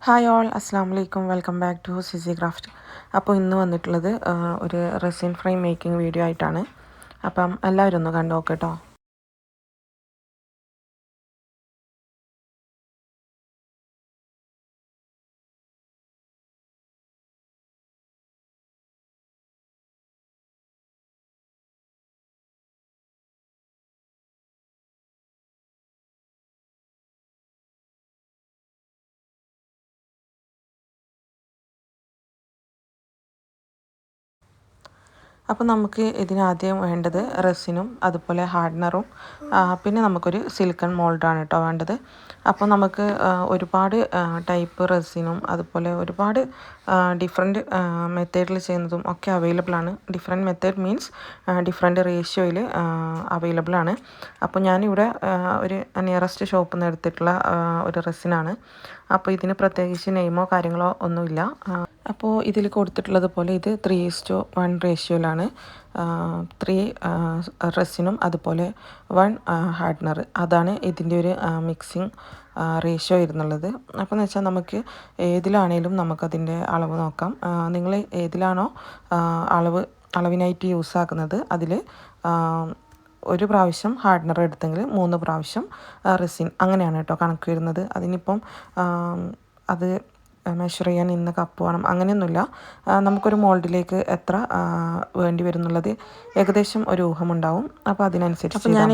Hi all, അസ്സാം വലൈക്കും. Welcome back to CC craft. അപ്പോൾ ഇന്ന് വന്നിട്ടുള്ളത് ഒരു റെസിൻ ഫ്രെയിം മേക്കിംഗ് വീഡിയോ ആയിട്ടാണ്. അപ്പം എല്ലാവരും ഒന്ന് കണ്ടു നോക്കട്ടോ. അപ്പോൾ നമുക്ക് ഇതിനാദ്യം വേണ്ടത് റെസിനും അതുപോലെ ഹാർഡനറും പിന്നെ നമുക്കൊരു സിലിക്കൺ മോൾഡാണ് കേട്ടോ വേണ്ടത്. അപ്പോൾ നമുക്ക് ഒരുപാട് ടൈപ്പ് റെസിനും അതുപോലെ ഒരുപാട് ഡിഫറെൻറ്റ് മെത്തേഡിൽ ചെയ്യുന്നതും ഒക്കെ അവൈലബിൾ ആണ്. ഡിഫറെൻറ്റ് മെത്തേഡ് മീൻസ് ഡിഫറെൻറ്റ് റേഷ്യോയിൽ അവൈലബിൾ ആണ്. അപ്പോൾ ഞാനിവിടെ ഒരു നിയറസ്റ്റ് ഷോപ്പിൽ നിന്ന് എടുത്തിട്ടുള്ള ഒരു റെസിനാണ്. അപ്പോൾ ഇതിന് പ്രത്യേകിച്ച് നെയിമോ കാര്യങ്ങളോ ഒന്നുമില്ല. അപ്പോൾ ഇതിൽ കൊടുത്തിട്ടുള്ളത് പോലെ ഇത് 3:1 റേഷ്യോയിലാണ് 3 റെസിനും അതുപോലെ 1 ഹാർഡനർ. അതാണ് ഇതിൻ്റെ ഒരു മിക്സിങ് റേഷ്യോ ഇരുന്നുള്ളത്. അപ്പോൾ എന്ന് വെച്ചാൽ നമുക്ക് ഏതിലാണേലും നമുക്കതിൻ്റെ അളവ് നോക്കാം. നിങ്ങൾ ഏതിലാണോ അളവിനായിട്ട് യൂസ് ആക്കുന്നത് അതിൽ ഒരു പ്രാവശ്യം ഹാർഡനർ എടുത്തെങ്കിൽ 3 പ്രാവശ്യം റെസിൻ, അങ്ങനെയാണ് കേട്ടോ കണക്ക് വരുന്നത്. അതിനിപ്പം അത് മെഷർ ചെയ്യാൻ ഇന്ന കപ്പ് വേണം അങ്ങനെയൊന്നുമില്ല. നമുക്കൊരു മോൾഡിലേക്ക് എത്ര വേണ്ടി വരുന്നുള്ളത് ഏകദേശം ഒരു ഊഹമുണ്ടാവും. അപ്പോൾ അതിനനുസരിച്ച് അപ്പോൾ ഞാൻ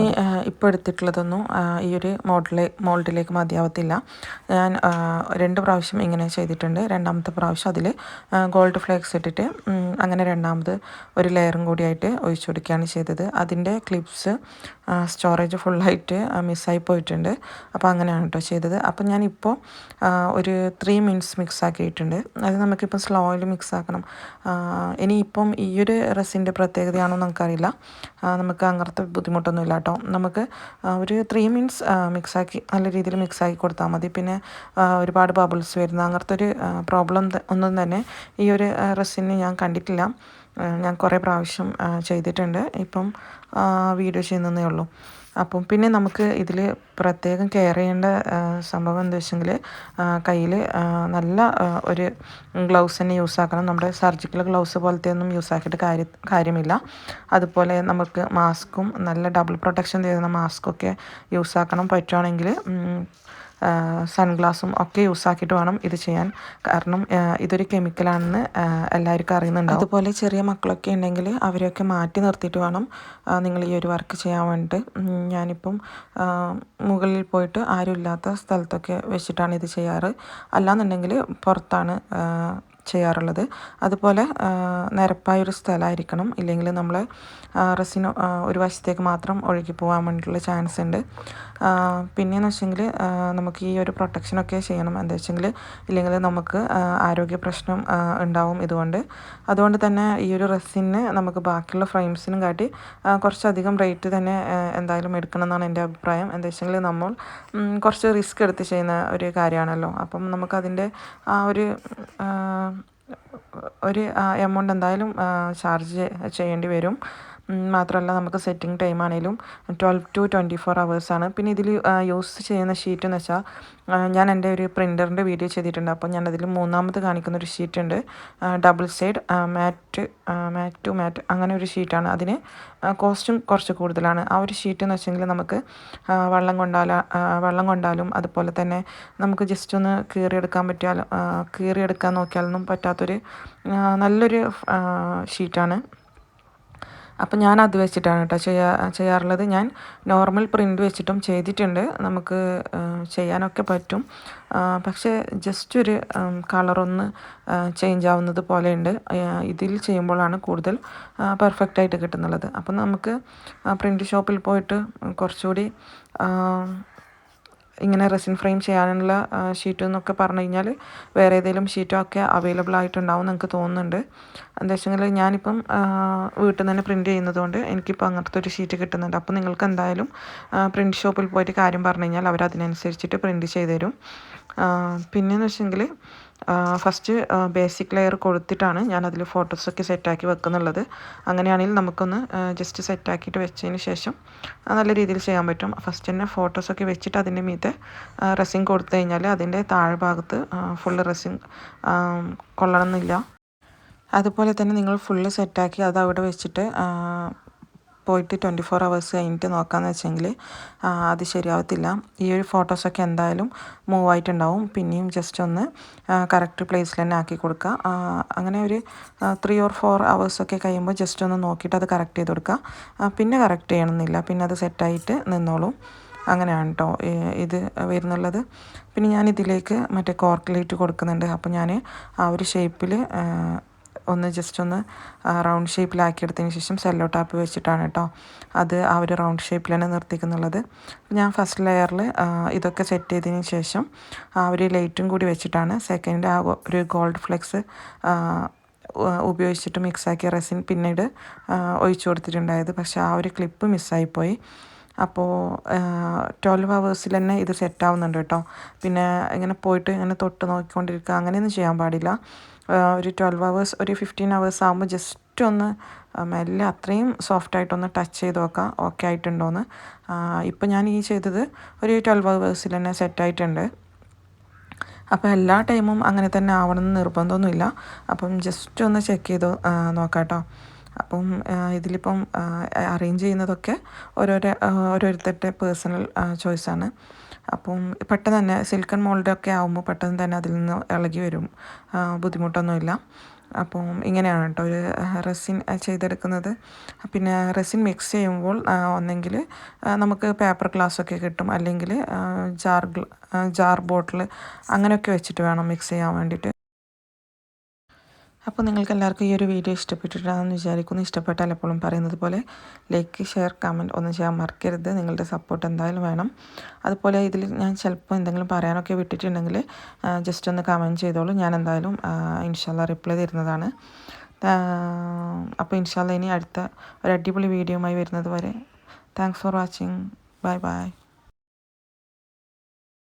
ഇപ്പോൾ എടുത്തിട്ടുള്ളതൊന്നും ഈ ഒരു മോൾഡിലേക്ക് മതിയാവത്തില്ല. ഞാൻ 2 പ്രാവശ്യം ഇങ്ങനെ ചെയ്തിട്ടുണ്ട്. രണ്ടാമത്തെ പ്രാവശ്യം അതിൽ ഗോൾഡ് ഫ്ലേക്സ് ഇട്ടിട്ട് അങ്ങനെ രണ്ടാമത് ഒരു ലെയറും കൂടിയായിട്ട് ഒഴിച്ചു കൊടുക്കുകയാണ് ചെയ്തത്. അതിൻ്റെ ക്ലിപ്സ് സ്റ്റോറേജ് ഫുള്ളായിട്ട് മിസ്സായി പോയിട്ടുണ്ട്. അപ്പോൾ അങ്ങനെയാണ് കേട്ടോ ചെയ്തത്. അപ്പോൾ ഞാനിപ്പോൾ ഒരു 3 മിനിറ്റ്സ് മിക്സ് ആക്കിയിട്ടുണ്ട്. അത് നമുക്കിപ്പോൾ സ്ലോയിൽ മിക്സ് ആക്കണം. ഇനിയിപ്പം ഈ ഒരു റെസിൻ്റെ പ്രത്യേകതയാണോ നമുക്കറിയില്ല. നമുക്ക് അങ്ങനത്തെ ബുദ്ധിമുട്ടൊന്നുമില്ല കേട്ടോ. നമുക്ക് ഒരു 3 മിനിറ്റ്സ് മിക്സാക്കി നല്ല രീതിയിൽ മിക്സാക്കി കൊടുത്താൽ മതി. പിന്നെ ഒരുപാട് ബബിൾസ് വരുന്ന അങ്ങനത്തെ ഒരു പ്രോബ്ലം ഒന്നും തന്നെ ഈ ഒരു റെസിന് ഞാൻ കണ്ടിട്ടില്ല. ഞാൻ കുറേ പ്രാവശ്യം ചെയ്തിട്ടുണ്ട്. ഇപ്പം വീഡിയോ ചെയ്യുന്നതേ ഉള്ളൂ. അപ്പം പിന്നെ നമുക്ക് ഇതിൽ പ്രത്യേകം കെയർ ചെയ്യേണ്ട സംഭവം എന്താ വെച്ചെങ്കിൽ കയ്യിൽ നല്ല ഒരു ഗ്ലൗസ് തന്നെ യൂസ് ആക്കണം. നമ്മുടെ സർജിക്കൽ ഗ്ലൗസ് പോലത്തെ ഒന്നും യൂസ് ആക്കിയിട്ട് കാര്യമില്ല. അതുപോലെ നമുക്ക് മാസ്കും നല്ല ഡബിൾ പ്രൊട്ടക്ഷൻ തരുന്ന മാസ്കൊക്കെ യൂസ് ആക്കണം. പറ്റുവാണെങ്കിൽ സൺഗ്ലാസും ഒക്കെ യൂസ് ആക്കിയിട്ട് വേണം ഇത് ചെയ്യാൻ. കാരണം ഇതൊരു കെമിക്കലാണെന്ന് എല്ലാവർക്കും അറിയുന്നുണ്ട്. അതുപോലെ ചെറിയ മക്കളൊക്കെ ഉണ്ടെങ്കിൽ അവരെയൊക്കെ മാറ്റി നിർത്തിയിട്ട് വേണം നിങ്ങൾ ഈ ഒരു വർക്ക് ചെയ്യാൻ വേണ്ടിയിട്ട്. ഞാനിപ്പം മുകളിൽ പോയിട്ട് ആരുമില്ലാത്ത സ്ഥലത്തൊക്കെ വെച്ചിട്ടാണ് ഇത് ചെയ്യാറ്. അല്ലാന്നുണ്ടെങ്കിൽ പുറത്താണ് ചെയ്യാറുള്ളത്. അതുപോലെ നിരപ്പായൊരു സ്ഥലമായിരിക്കണം. ഇല്ലെങ്കിൽ നമ്മൾ റെസിന് ഒരു വശത്തേക്ക് മാത്രം ഒഴുകി പോകാൻ വേണ്ടിയിട്ടുള്ള ചാൻസ് ഉണ്ട്. പിന്നെയെന്ന് വെച്ചെങ്കിൽ നമുക്ക് ഈ ഒരു പ്രൊട്ടക്ഷനൊക്കെ ചെയ്യണം. എന്താ വെച്ചെങ്കിൽ ഇല്ലെങ്കിൽ നമുക്ക് ആരോഗ്യ പ്രശ്നം ഉണ്ടാവും അതുകൊണ്ട് തന്നെ ഈ ഒരു റെസിന് നമുക്ക് ബാക്കിയുള്ള ഫ്രെയിംസിനും കാട്ടി കുറച്ചധികം റേറ്റ് തന്നെ എന്തായാലും എടുക്കണം എന്നാണ് എൻ്റെ അഭിപ്രായം. എന്താ വെച്ചെങ്കിൽ നമ്മൾ കുറച്ച് റിസ്ക് എടുത്ത് ചെയ്യുന്ന ഒരു കാര്യമാണല്ലോ. അപ്പം നമുക്കതിൻ്റെ ആ ഒരു എമൗണ്ട് എന്തായാലും ചാർജ് ചെയ്യേണ്ടി വരും. മാത്രമല്ല നമുക്ക് സെറ്റിംഗ് ടൈം ആണെങ്കിലും 12 to 24 hours. പിന്നെ ഇതിൽ യൂസ് ചെയ്യുന്ന ഷീറ്റ് എന്ന് വെച്ചാൽ ഞാൻ എൻ്റെ ഒരു പ്രിൻ്ററിൻ്റെ വീഡിയോ ചെയ്തിട്ടുണ്ട്. അപ്പോൾ ഞാനതിൽ 3ാമത് കാണിക്കുന്നൊരു ഷീറ്റുണ്ട്. ഡബിൾ സൈഡ് മാറ്റ് ടു മാറ്റ് അങ്ങനെ ഒരു ഷീറ്റാണ്. അതിന് കോസ്റ്റും കുറച്ച് കൂടുതലാണ്. ആ ഒരു ഷീറ്റ് എന്ന് വെച്ചെങ്കിൽ നമുക്ക് വെള്ളം കൊണ്ടാലും അതുപോലെ തന്നെ നമുക്ക് ജസ്റ്റ് ഒന്ന് കീറിയെടുക്കാൻ നോക്കിയാലൊന്നും പറ്റാത്തൊരു നല്ലൊരു ഷീറ്റാണ്. അപ്പം ഞാൻ അത് വെച്ചിട്ടാണ് കേട്ടോ ചെയ്യാറുള്ളത്. ഞാൻ നോർമൽ പ്രിൻ്റ് വെച്ചിട്ടും ചെയ്തിട്ടുണ്ട്. നമുക്ക് ചെയ്യാനൊക്കെ പറ്റും. പക്ഷേ ജസ്റ്റ് ഒരു കളറൊന്ന് ചേഞ്ച് ആവുന്നത് പോലെയുണ്ട്. ഇതിൽ ചെയ്യുമ്പോഴാണ് കൂടുതൽ പെർഫെക്റ്റായിട്ട് കിട്ടുന്നുള്ളത്. അപ്പം നമുക്ക് പ്രിൻ്റ് ഷോപ്പിൽ പോയിട്ട് കുറച്ചുകൂടി ഇങ്ങനെ റെസിൻ ഫ്രെയിം ചെയ്യാനുള്ള ഷീറ്റ് എന്നൊക്കെ പറഞ്ഞു കഴിഞ്ഞാൽ വേറെ ഏതെങ്കിലും ഷീറ്റൊക്കെ അവൈലബിൾ ആയിട്ടുണ്ടാവും എന്ന് എനിക്ക് തോന്നുന്നുണ്ട്. എന്താ വെച്ചെങ്കിൽ ഞാനിപ്പം വീട്ടിൽ നിന്ന് തന്നെ പ്രിൻറ്റ് ചെയ്യുന്നതുകൊണ്ട് എനിക്കിപ്പോൾ അങ്ങനത്തെ ഒരു ഷീറ്റ് കിട്ടുന്നുണ്ട്. അപ്പോൾ നിങ്ങൾക്ക് എന്തായാലും പ്രിൻറ്റ് ഷോപ്പിൽ പോയിട്ട് കാര്യം പറഞ്ഞു കഴിഞ്ഞാൽ അവർ അതിനനുസരിച്ചിട്ട് പ്രിൻറ്റ് ചെയ്ത് തരും. പിന്നെയെന്ന് വെച്ചെങ്കിൽ ഫസ്റ്റ് ബേസിക് ലെയർ കൊടുത്തിട്ടാണ് ഞാനതിൽ ഫോട്ടോസൊക്കെ സെറ്റാക്കി വെക്കുന്നുള്ളത്. അങ്ങനെയാണെങ്കിൽ നമുക്കൊന്ന് ജസ്റ്റ് സെറ്റാക്കിയിട്ട് വെച്ചതിന് ശേഷം നല്ല രീതിയിൽ ചെയ്യാൻ പറ്റും. ഫസ്റ്റ് തന്നെ ഫോട്ടോസൊക്കെ വെച്ചിട്ട് അതിൻ്റെ മീതെ റെസിൻ കൊടുത്തു കഴിഞ്ഞാൽ അതിൻ്റെ താഴ്ഭാഗത്ത് ഫുള്ള് റെസിൻ കൊള്ളണമെന്നില്ല. അതുപോലെ തന്നെ നിങ്ങൾ ഫുള്ള് സെറ്റാക്കി അത് അവിടെ വെച്ചിട്ട് പോയിട്ട് 24 hours കഴിഞ്ഞിട്ട് നോക്കാമെന്ന് വെച്ചെങ്കിൽ അത് ശരിയാവത്തില്ല. ഈ ഒരു ഫോട്ടോസൊക്കെ എന്തായാലും മൂവ് ആയിട്ടുണ്ടാവും. പിന്നെയും ജസ്റ്റ് ഒന്ന് കറക്റ്റ് പ്ലേസിൽ തന്നെ ആക്കി കൊടുക്കുക. അങ്ങനെ ഒരു 3 or 4 hours ഒക്കെ കഴിയുമ്പോൾ ജസ്റ്റ് ഒന്ന് നോക്കിയിട്ട് അത് കറക്റ്റ് ചെയ്ത് കൊടുക്കുക. പിന്നെ കറക്റ്റ് ചെയ്യണമെന്നില്ല, പിന്നെ അത് സെറ്റായിട്ട് നിന്നോളും. അങ്ങനെയാണ് കേട്ടോ ഇത് വരുന്നുള്ളത്. പിന്നെ ഞാൻ ഇതിലേക്ക് മറ്റേ കോർക്കിലേറ്റ് കൊടുക്കുന്നുണ്ട്. അപ്പോൾ ഞാൻ ആ ഒരു ഷേപ്പിൽ ഒന്ന് ജസ്റ്റ് ഒന്ന് റൗണ്ട് ഷേപ്പിലാക്കിയെടുത്തതിന് ശേഷം സെല്ലോ ടാപ്പ് വെച്ചിട്ടാണ് കേട്ടോ അത് ആ ഒരു റൗണ്ട് ഷേപ്പിലാണ് നിർത്തിക്കുന്നുള്ളത്. ഞാൻ ഫസ്റ്റ് ലെയറിൽ ഇതൊക്കെ സെറ്റ് ചെയ്തതിന് ശേഷം ആ ഒരു ലൈറ്റും കൂടി വെച്ചിട്ടാണ് സെക്കൻഡ് ആ ഒരു ഗോൾഡ് ഫ്ലെക്സ് ഉപയോഗിച്ചിട്ട് മിക്സാക്കിയ റെസിൻ പിന്നീട് ഒഴിച്ചു കൊടുത്തിട്ടുണ്ടായത്. പക്ഷേ ആ ഒരു ക്ലിപ്പ് മിസ്സായിപ്പോയി. അപ്പോൾ 12 hours തന്നെ ഇത് സെറ്റാവുന്നുണ്ട് കേട്ടോ. പിന്നെ ഇങ്ങനെ പോയിട്ട് ഇങ്ങനെ തൊട്ട് നോക്കിക്കൊണ്ടിരിക്കുക അങ്ങനെയൊന്നും ചെയ്യാൻ പാടില്ല. ഒരു 12 hours ഒരു 15 hours ആകുമ്പോൾ ജസ്റ്റ് ഒന്ന് മെല്ലെ അത്രയും സോഫ്റ്റായിട്ടൊന്ന് ടച്ച് ചെയ്ത് നോക്കാം ഓക്കെ ആയിട്ടുണ്ടോയെന്ന്. ഇപ്പം ഞാൻ ഈ ചെയ്തത് ഒരു 12 hours തന്നെ സെറ്റായിട്ടുണ്ട്. അപ്പോൾ എല്ലാ ടൈമും അങ്ങനെ തന്നെ ആവണമെന്ന് നിർബന്ധമൊന്നുമില്ല. അപ്പം ജസ്റ്റ് ഒന്ന് ചെക്ക് ചെയ്ത് നോക്കാം കേട്ടോ. അപ്പം ഇതിലിപ്പം അറേഞ്ച് ചെയ്യുന്നതൊക്കെ ഓരോരുത്തരുടെ പേഴ്സണൽ ചോയ്സാണ്. അപ്പം പെട്ടെന്ന് തന്നെ സിൽക്കൺ മോൾഡൊക്കെ ആകുമ്പോൾ പെട്ടെന്ന് തന്നെ അതിൽ നിന്ന് ഇളകി വരും, ബുദ്ധിമുട്ടൊന്നുമില്ല. അപ്പം ഇങ്ങനെയാണ് കേട്ടോ ഒരു റെസിൻ ചെയ്തെടുക്കുന്നത്. പിന്നെ റെസിൻ മിക്സ് ചെയ്യുമ്പോൾ ഒന്നെങ്കിൽ നമുക്ക് പേപ്പർ ഗ്ലാസ്സൊക്കെ കിട്ടും, അല്ലെങ്കിൽ ജാർ ബോട്ടിൽ അങ്ങനെയൊക്കെ വെച്ചിട്ട് വേണം മിക്സ് ചെയ്യാൻ വേണ്ടിയിട്ട്. അപ്പോൾ നിങ്ങൾക്ക് എല്ലാവർക്കും ഈ ഒരു വീഡിയോ ഇഷ്ടപ്പെട്ടിട്ടാണെന്ന് വിചാരിക്കുന്നു. ഇഷ്ടപ്പെട്ടാൽ എപ്പോഴും പറയുന്നത് പോലെ ലൈക്ക്, ഷെയർ, കമൻറ്റ് ഒന്നും ചെയ്യാൻ മറക്കരുത്. നിങ്ങളുടെ സപ്പോർട്ട് എന്തായാലും വേണം. അതുപോലെ ഇതിൽ ഞാൻ ചിലപ്പോൾ എന്തെങ്കിലും പറയാനൊക്കെ വിട്ടിട്ടുണ്ടെങ്കിൽ ജസ്റ്റ് ഒന്ന് കമൻറ്റ് ചെയ്തോളൂ. ഞാൻ എന്തായാലും ഇൻഷാല്ലാ റിപ്ലൈ തരുന്നതാണ്. അപ്പോൾ ഇൻഷാല്ലാ ഇനി അടുത്ത ഒരു അടിപൊളി വീഡിയോയുമായി വരുന്നത് വരെ thanks for watching. Bye bye.